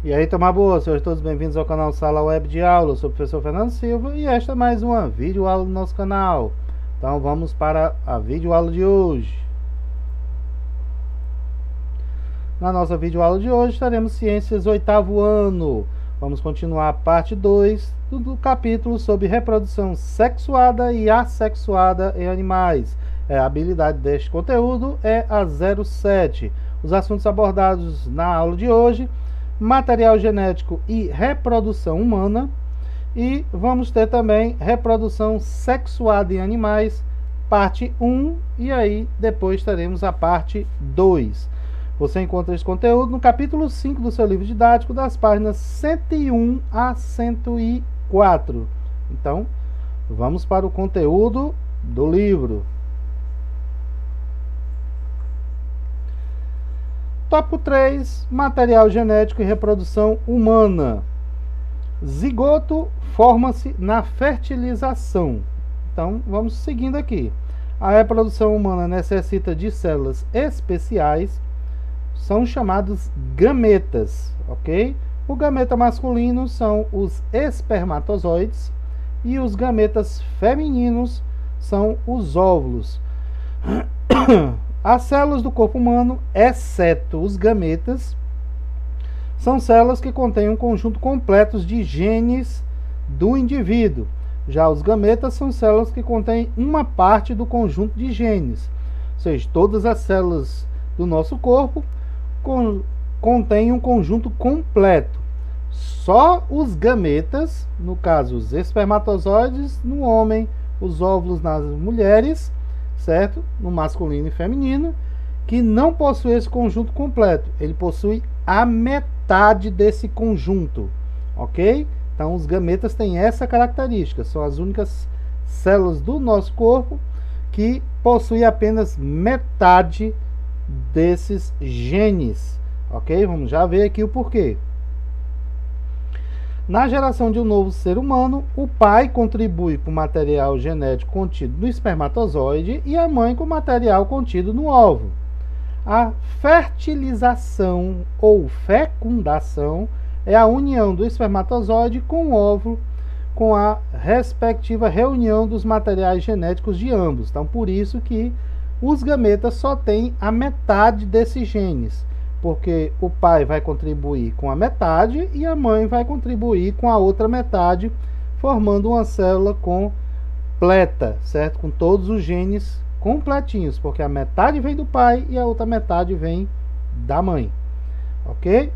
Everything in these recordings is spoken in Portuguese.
E aí, turma boa, sejam todos bem-vindos ao canal Sala Web de Aula. Eu sou o professor Fernando Silva e esta é mais uma videoaula do nosso canal. Então vamos para a videoaula de hoje. Na nossa videoaula de hoje estaremos Ciências 8º ano. Vamos continuar a parte 2 do capítulo sobre reprodução sexuada e assexuada em animais. A habilidade deste conteúdo é a 07. Os assuntos abordados na aula de hoje: material genético e reprodução humana. E vamos ter também reprodução sexuada em animais, parte 1, e aí depois teremos a parte 2. Você encontra esse conteúdo no capítulo 5 do seu livro didático, das páginas 101 a 104. Então, vamos para o conteúdo do livro. Tópico 3, material genético e reprodução humana. Zigoto forma-se na fertilização. Então, vamos seguindo aqui. A reprodução humana necessita de células especiais, são chamados gametas, ok? O gameta masculino são os espermatozoides e os gametas femininos são os óvulos. As células do corpo humano, exceto os gametas, são células que contêm um conjunto completo de genes do indivíduo. Já os gametas são células que contêm uma parte do conjunto de genes. Ou seja, todas as células do nosso corpo contém um conjunto completo. Só os gametas, no caso os espermatozoides no homem, os óvulos nas mulheres, certo? No masculino e feminino, que não possui esse conjunto completo. Ele possui a metade desse conjunto, ok? Então os gametas têm essa característica, são as únicas células do nosso corpo que possuem apenas metade desses genes, ok? Vamos já ver aqui o porquê. Na geração de um novo ser humano, o pai contribui com o material genético contido no espermatozoide e a mãe com o material contido no óvulo. A fertilização ou fecundação é a união do espermatozoide com o óvulo, com a respectiva reunião dos materiais genéticos de ambos. Então, por isso que os gametas só têm a metade desses genes, porque o pai vai contribuir com a metade e a mãe vai contribuir com a outra metade, formando uma célula completa, certo? Com todos os genes completinhos, porque a metade vem do pai e a outra metade vem da mãe, ok?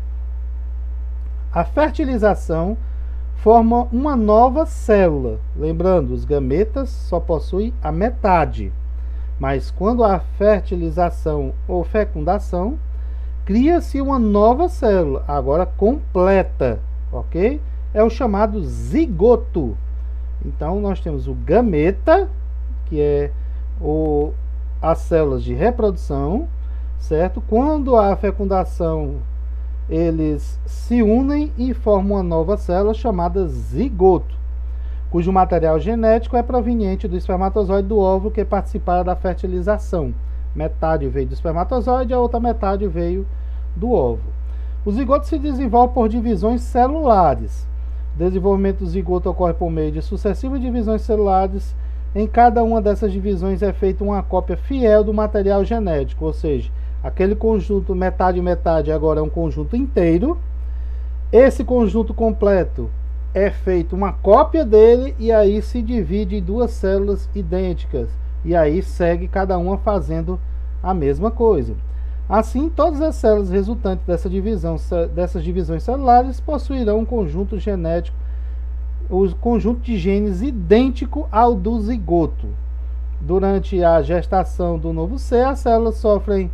A fertilização forma uma nova célula. Lembrando, os gametas só possuem a metade. Mas quando há fertilização ou fecundação, cria-se uma nova célula, agora completa, ok? É o chamado zigoto. Então, nós temos o gameta, que é as células de reprodução, certo? Quando há fecundação, eles se unem e formam uma nova célula chamada zigoto, cujo material genético é proveniente do espermatozoide do óvulo que participará da fertilização. Metade veio do espermatozoide, a outra metade veio do óvulo. O zigoto se desenvolve por divisões celulares. O desenvolvimento do zigoto ocorre por meio de sucessivas divisões celulares. Em cada uma dessas divisões é feita uma cópia fiel do material genético, ou seja, aquele conjunto metade-metade agora é um conjunto inteiro. Esse conjunto completo é feito uma cópia dele e aí se divide em duas células idênticas. E aí segue cada uma fazendo a mesma coisa. Assim, todas as células resultantes dessas divisões celulares possuirão um conjunto genético, o conjunto de genes idêntico ao do zigoto. Durante a gestação do novo ser, as células sofrem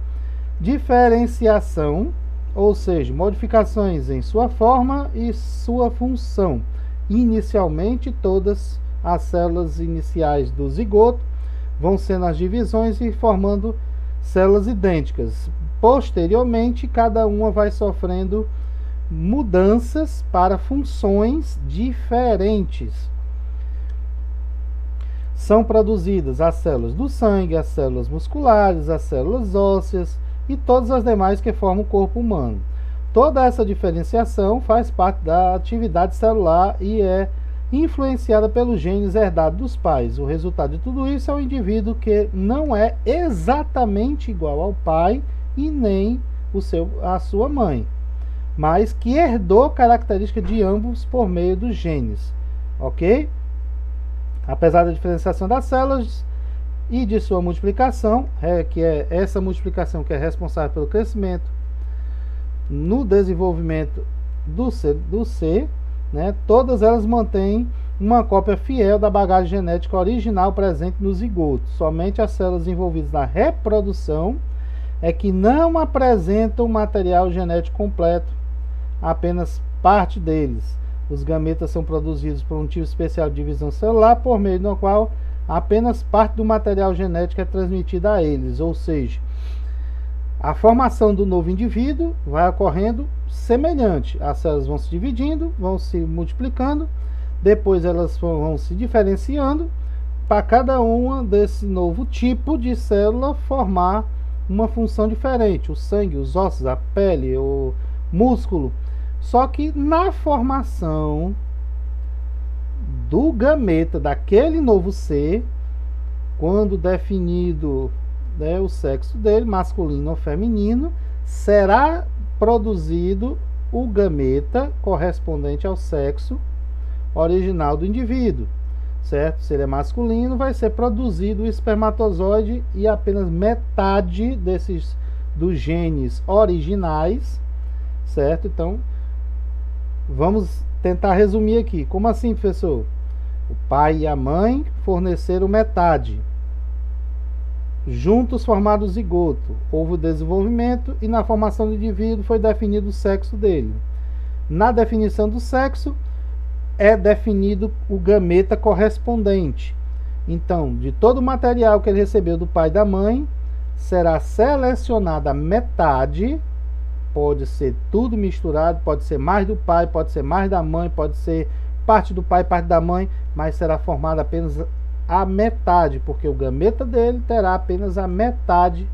diferenciação, ou seja, modificações em sua forma e sua função. Inicialmente, todas as células iniciais do zigoto vão sendo as divisões e formando células idênticas. Posteriormente, cada uma vai sofrendo mudanças para funções diferentes. São produzidas as células do sangue, as células musculares, as células ósseas e todas as demais que formam o corpo humano. Toda essa diferenciação faz parte da atividade celular e é influenciada pelos genes herdados dos pais. O resultado de tudo isso é um indivíduo que não é exatamente igual ao pai e nem a sua mãe, mas que herdou características de ambos por meio dos genes, ok? Apesar da diferenciação das células e de sua multiplicação, que é essa multiplicação que é responsável pelo crescimento no desenvolvimento do ser, né, todas elas mantêm uma cópia fiel da bagagem genética original presente no zigoto. Somente as células envolvidas na reprodução é que não apresentam material genético completo, apenas parte deles. Os gametas são produzidos por um tipo especial de divisão celular, por meio do qual apenas parte do material genético é transmitida a eles, ou seja, a formação do novo indivíduo vai ocorrendo semelhante. As células vão se dividindo, vão se multiplicando, depois elas vão se diferenciando para cada uma desse novo tipo de célula formar uma função diferente. O sangue, os ossos, a pele, o músculo. Só que na formação do gameta, daquele novo ser, quando definido, né, o sexo dele, masculino ou feminino, será produzido o gameta correspondente ao sexo original do indivíduo, certo? Se ele é masculino, vai ser produzido o espermatozoide e apenas metade dos genes originais, certo? Então, vamos tentar resumir aqui. Como assim, professor? O pai e a mãe forneceram metade. Juntos formaram o zigoto. Houve o desenvolvimento e na formação do indivíduo foi definido o sexo dele. Na definição do sexo é definido o gameta correspondente. Então, de todo o material que ele recebeu do pai e da mãe, será selecionada metade. Pode ser tudo misturado, pode ser mais do pai, pode ser mais da mãe, pode ser parte do pai, parte da mãe, mas será formada apenas a metade, porque o gameta dele terá apenas a metade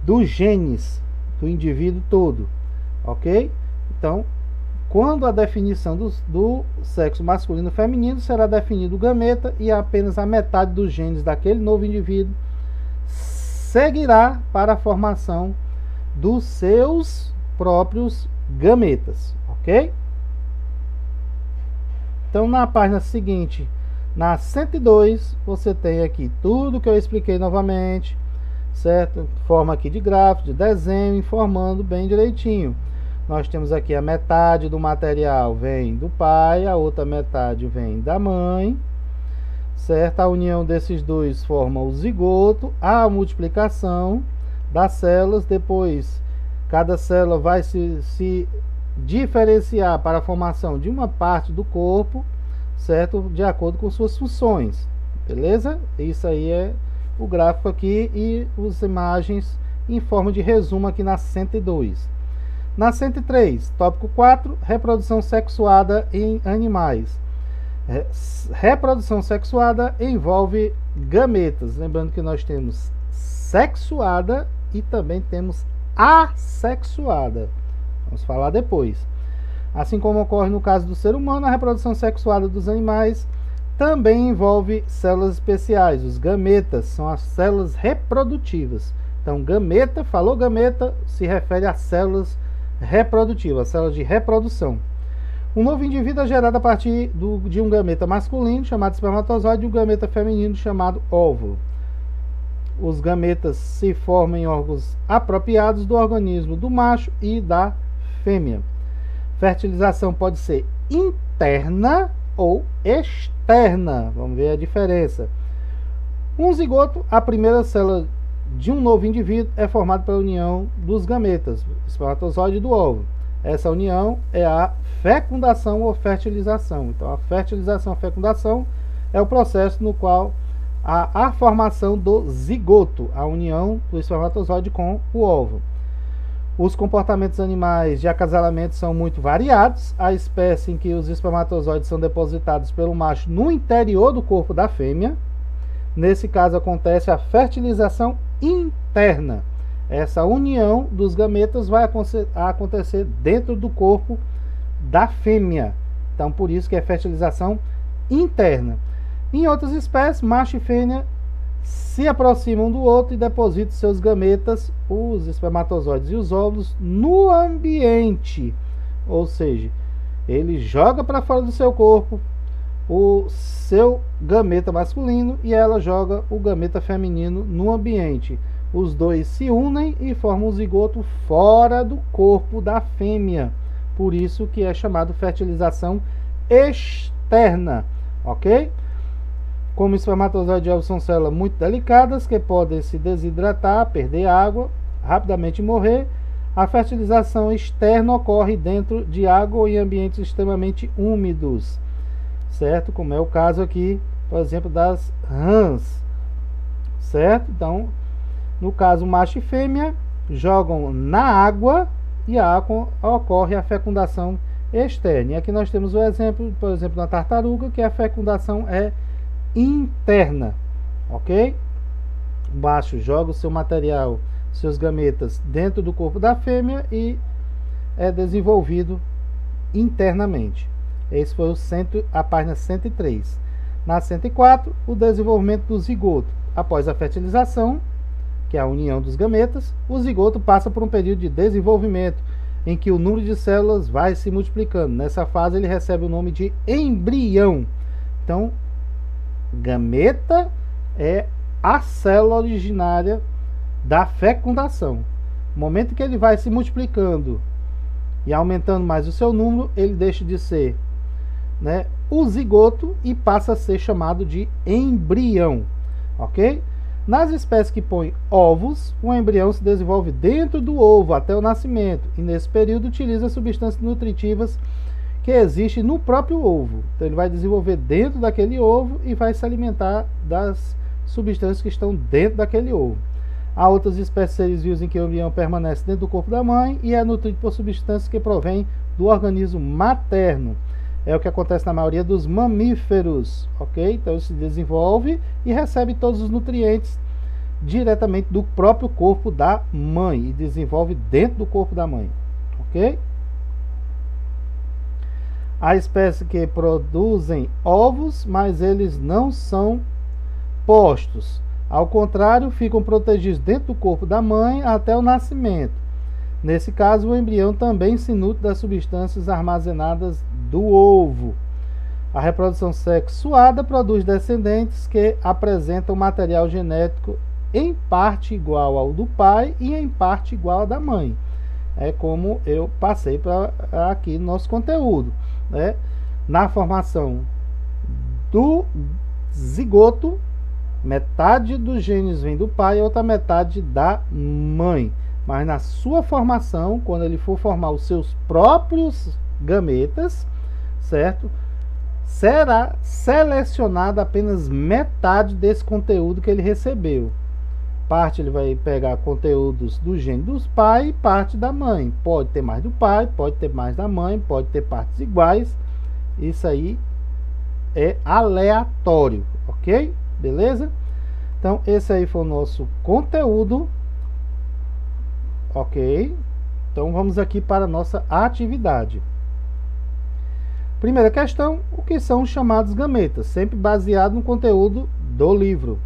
dos genes do indivíduo todo, ok? Então, quando a definição do sexo masculino e feminino, será definido o gameta e apenas a metade dos genes daquele novo indivíduo seguirá para a formação dos seus próprios gametas, ok? Então, na página seguinte, na 102, você tem aqui tudo que eu expliquei novamente, certo? Forma aqui de gráfico, de desenho, informando bem direitinho. Nós temos aqui a metade do material vem do pai, a outra metade vem da mãe, certo? A união desses dois forma o zigoto, a multiplicação das células, depois cada célula vai se diferenciar para a formação de uma parte do corpo, certo? De acordo com suas funções, beleza? Isso aí é o gráfico aqui e as imagens em forma de resumo aqui na 102. Na 103, tópico 4, reprodução sexuada em animais. Reprodução sexuada envolve gametas, lembrando que nós temos sexuada e também temos assexuada. Vamos falar depois. Assim como ocorre no caso do ser humano, a reprodução sexuada dos animais também envolve células especiais. Os gametas são as células reprodutivas. Então, gameta, falou gameta, se refere a células reprodutivas, células de reprodução. Um novo indivíduo é gerado a partir de um gameta masculino, chamado espermatozoide, e um gameta feminino, chamado óvulo. Os gametas se formam em órgãos apropriados do organismo do macho e da fêmea. Fertilização pode ser interna ou externa. Vamos ver a diferença. Um zigoto, a primeira célula de um novo indivíduo, é formada pela união dos gametas, espermatozoide e do óvulo. Essa união é a fecundação ou fertilização. Então, a fertilização, a fecundação é o processo no qual a formação do zigoto, a união do espermatozoide com o óvulo. Os comportamentos animais de acasalamento são muito variados. A espécie em que os espermatozoides são depositados pelo macho no interior do corpo da fêmea. Nesse caso acontece a fertilização interna. essa união dos gametas vai acontecer dentro do corpo da fêmea. Então, por isso que é fertilização interna. Em outras espécies, macho e fêmea se aproximam um do outro e depositam seus gametas, os espermatozoides e os óvulos, no ambiente. Ou seja, ele joga para fora do seu corpo o seu gameta masculino e ela joga o gameta feminino no ambiente. Os dois se unem e formam um zigoto fora do corpo da fêmea. Por isso que é chamado fertilização externa, ok? Como espermatozoide e óvulo são células muito delicadas que podem se desidratar, perder água, rapidamente morrer, a fertilização externa ocorre dentro de água ou em ambientes extremamente úmidos, certo? Como é o caso aqui, por exemplo, das rãs, certo? Então, no caso, macho e fêmea jogam na água e a água ocorre a fecundação externa. E aqui nós temos o exemplo, por exemplo, na tartaruga, que a fecundação é interna, ok? O macho joga o seu material, seus gametas, dentro do corpo da fêmea e é desenvolvido internamente. Esse foi a página 103. Na 104, o desenvolvimento do zigoto. Após a fertilização, que é a união dos gametas, o zigoto passa por um período de desenvolvimento, em que o número de células vai se multiplicando. Nessa fase, ele recebe o nome de embrião. Então, gameta é a célula originária da fecundação. No momento que ele vai se multiplicando e aumentando mais o seu número, ele deixa de ser, né, o zigoto e passa a ser chamado de embrião, ok? Nas espécies que põem ovos, o embrião se desenvolve dentro do ovo até o nascimento e nesse período utiliza substâncias nutritivas que existem no próprio ovo. Então ele vai desenvolver dentro daquele ovo e vai se alimentar das substâncias que estão dentro daquele ovo. Há outras espécies de seres vivos em que o embrião permanece dentro do corpo da mãe e é nutrido por substâncias que provêm do organismo materno. É o que acontece na maioria dos mamíferos, ok? Então ele se desenvolve e recebe todos os nutrientes diretamente do próprio corpo da mãe e desenvolve dentro do corpo da mãe, ok? Há espécies que produzem ovos, mas eles não são postos. Ao contrário, ficam protegidos dentro do corpo da mãe até o nascimento. Nesse caso, o embrião também se nutre das substâncias armazenadas do ovo. A reprodução sexuada produz descendentes que apresentam material genético em parte igual ao do pai e em parte igual ao da mãe. É como eu passei para aqui no nosso conteúdo, né? Na formação do zigoto, metade dos genes vem do pai e outra metade da mãe. Mas na sua formação, quando ele for formar os seus próprios gametas, certo? Será selecionada apenas metade desse conteúdo que ele recebeu. Parte ele vai pegar conteúdos do gene dos pais e parte da mãe. Pode ter mais do pai, pode ter mais da mãe, pode ter partes iguais. Isso aí é aleatório, ok? Beleza? Então, esse aí foi o nosso conteúdo. Ok? Então, vamos aqui para a nossa atividade. Primeira questão, o que são os chamados gametas? Sempre baseado no conteúdo do livro.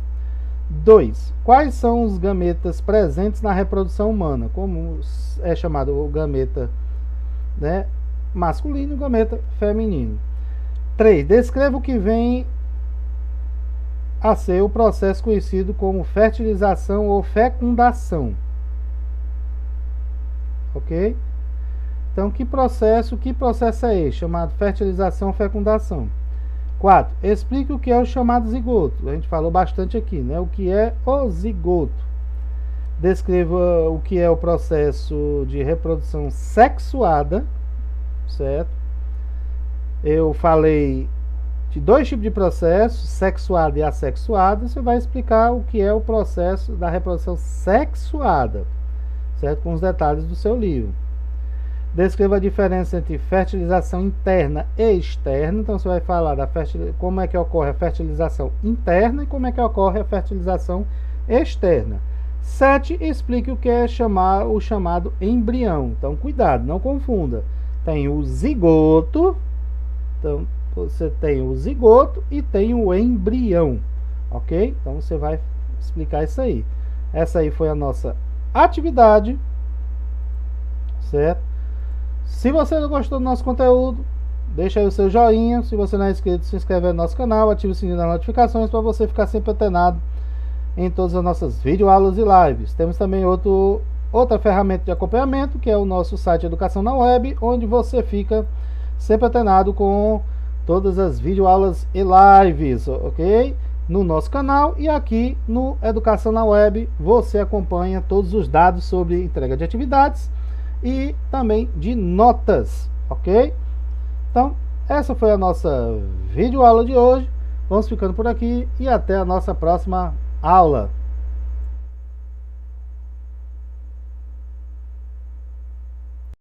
2. Quais são os gametas presentes na reprodução humana? Como é chamado o gameta, né, masculino e o gameta feminino. 3. Descreva o que vem a ser o processo conhecido como fertilização ou fecundação. Ok? Então, que processo é esse? Chamado fertilização ou fecundação. 4. Explique o que é o chamado zigoto. A gente falou bastante aqui, né? O que é o zigoto? Descreva o que é o processo de reprodução sexuada, certo? Eu falei de dois tipos de processos, sexuado e assexuado. Você vai explicar o que é o processo da reprodução sexuada, certo? Com os detalhes do seu livro. Descreva a diferença entre fertilização interna e externa. Então, você vai falar da como é que ocorre a fertilização interna e como é que ocorre a fertilização externa. 7, explique o que é o chamado embrião. Então, cuidado, não confunda. Tem o zigoto, então você tem o zigoto e tem o embrião, ok? Então você vai explicar isso aí. Essa aí foi a nossa atividade, certo? Se você não gostou do nosso conteúdo, deixa aí o seu joinha. Se você não é inscrito, se inscreve no nosso canal, ative o sininho das notificações para você ficar sempre antenado em todas as nossas videoaulas e lives. Temos também outra ferramenta de acompanhamento, que é o nosso site Educação na Web, onde você fica sempre antenado com todas as videoaulas e lives, ok? No nosso canal e aqui no Educação na Web você acompanha todos os dados sobre entrega de atividades e também de notas, ok? Então, essa foi a nossa videoaula de hoje. Vamos ficando por aqui e até a nossa próxima aula.